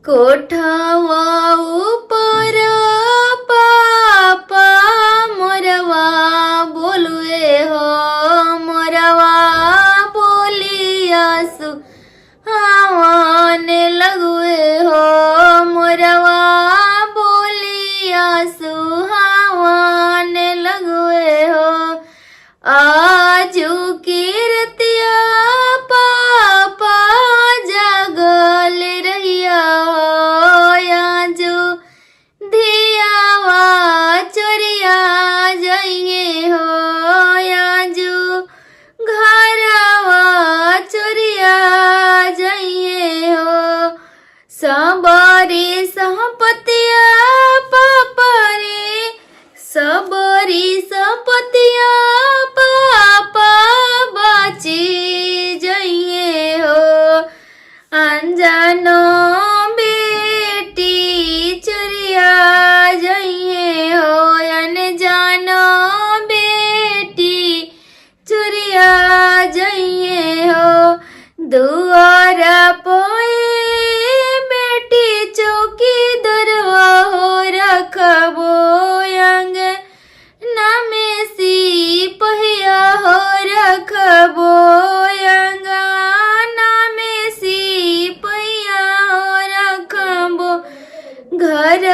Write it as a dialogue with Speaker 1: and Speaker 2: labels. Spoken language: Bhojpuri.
Speaker 1: कोठावा ऊपर पापा मोरवा बोलुए हो मोरवा बोलियासु आवाने लगुए हो मोरवा बोलियासु आवाने लगुए हो आजू कीर्तिया पापा जागल रहिया आजू धियावा चोरिया जाइए हो आजू घरवा चोरिया जाइए हो सबरी संपतिया पापा रे सबरी संपतिया पापा बाची जाइए हो अनजानो बेटी चुरिया जाइए हो अनजानो बेटी चुरिया जाइए हो दुआरा पोए बेटी चौकी दरवा हो रखबो अंग नामे सी पहिया हो रखबो अंग नामे सी पहिया हो रखबो घर